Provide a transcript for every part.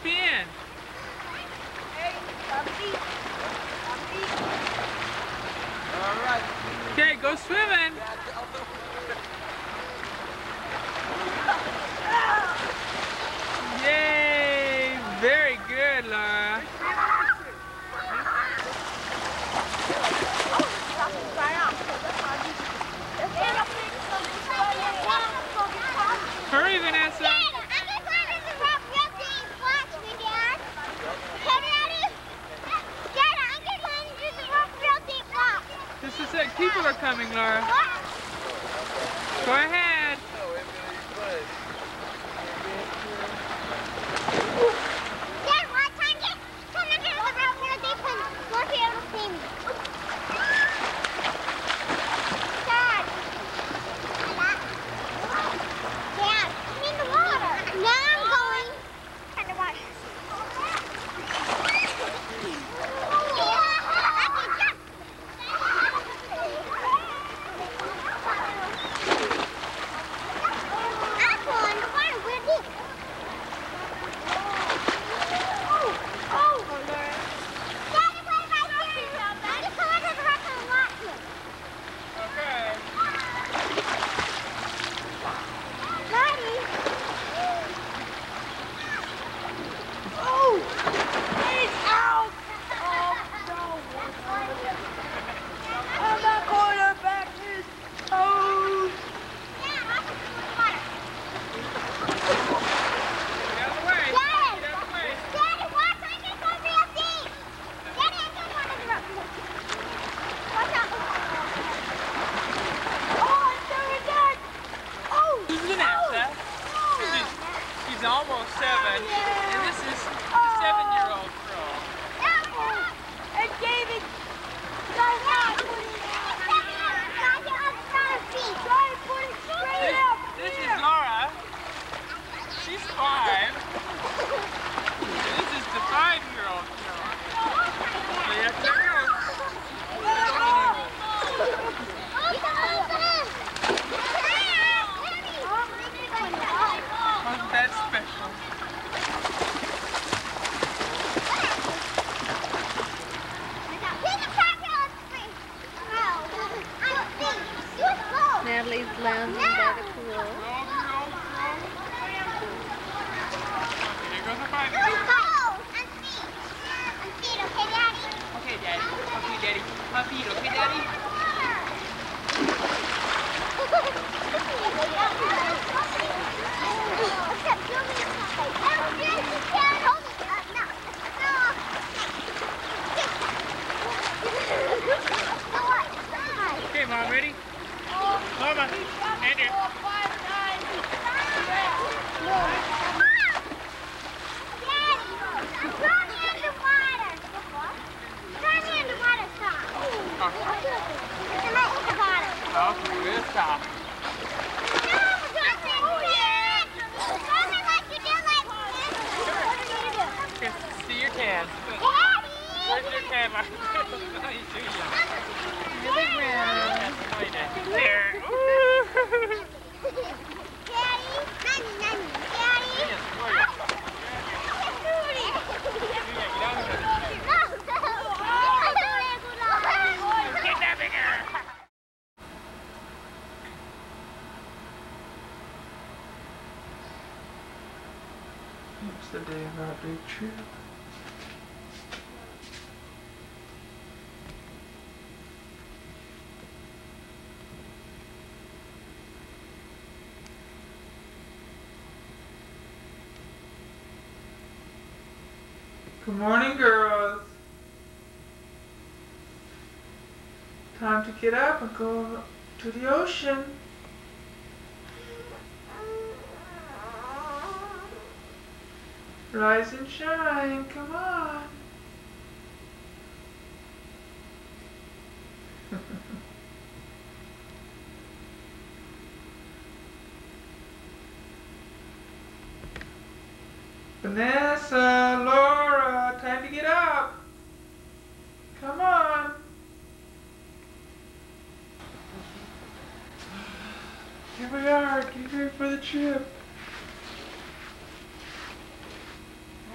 in. Hey, my feet. All right. Okay, go swimming. Yay! Very good, Laura. Hurry, Vanessa. This is it. People are coming, Laura. Go ahead. Dad, what time get? Come under the rope real deep and more people will see me. Dad. Dad, I'm in the water. Now I'm going underwater. Almost 7, and this is the 7-year-old girl. And David, This is Laura. She's 5. This is the 5-year-old girl. So you have to Wasn't that special? Natalie's lounging by the pool. Here goes the 5-year-old. Okay, Daddy. Okay, Daddy. My feet, okay, Daddy? Okay, Mom, ready? Mama, Andrew. Oh, good stop. Okay, see your can. Where's your can, Mom? Oh, you're too young. Really grand. There. It's the day of our big trip. Good morning, girls. Time to get up and go to the ocean. Rise and shine, come on. Vanessa, Laura, time to get up. Come on. Here we are, get ready for the trip.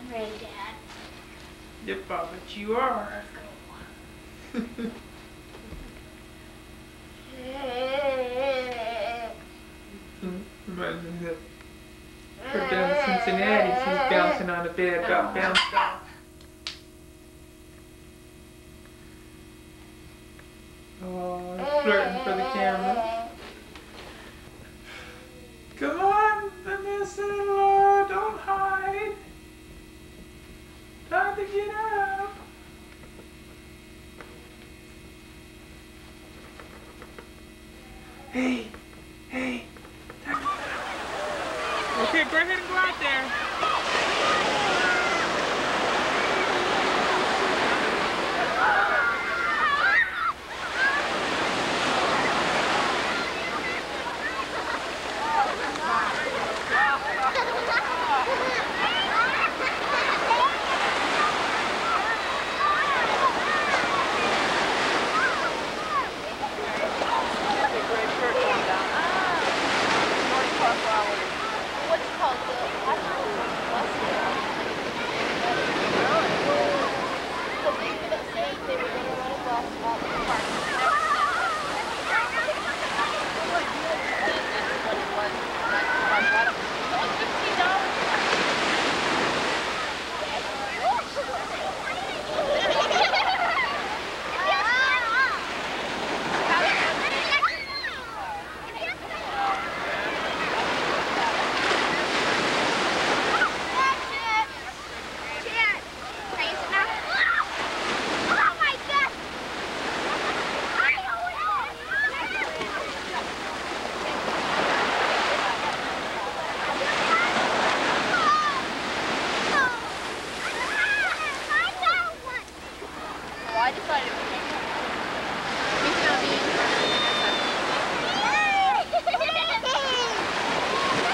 I'm ready, Dad. Yep, Bob, but you are. Imagine that. Her down in Cincinnati, she's bouncing on the bed, got bounced off. Oh, flirting for the camera. Come on, Vanessa, don't hide. Time to get up. Hey, hey. Okay, go ahead and go out there.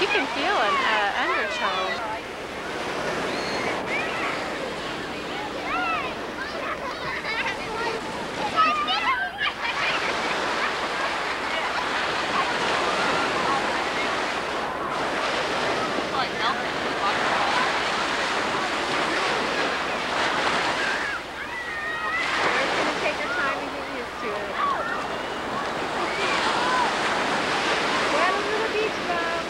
You can feel an undertone. Take your time and get used to it. Welcome to the beach club.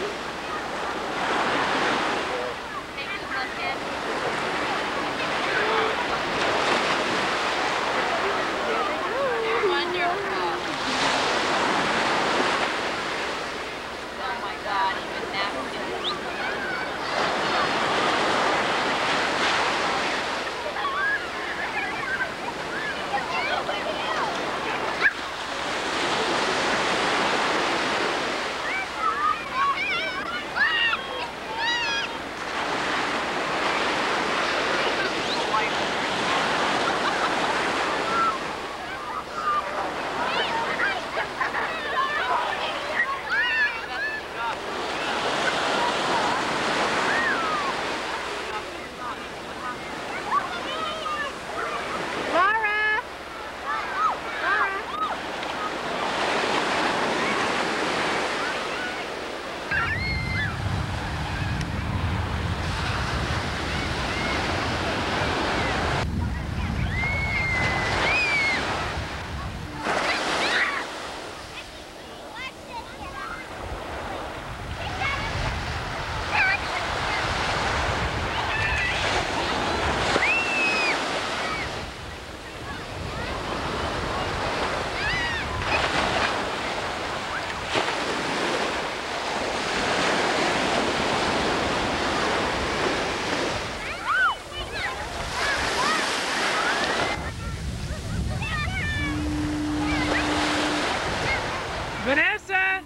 Vanessa,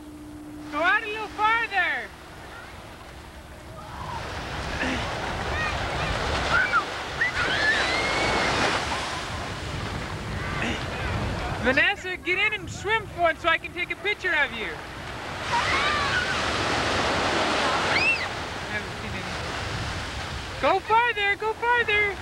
go out a little farther. Vanessa, get in and swim for it so I can take a picture of you. Haven't seen any. Go farther, go farther.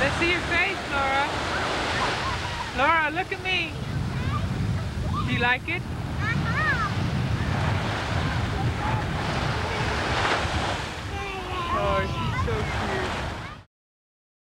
Let's see your face, Laura. Laura, look at me. Do you like it?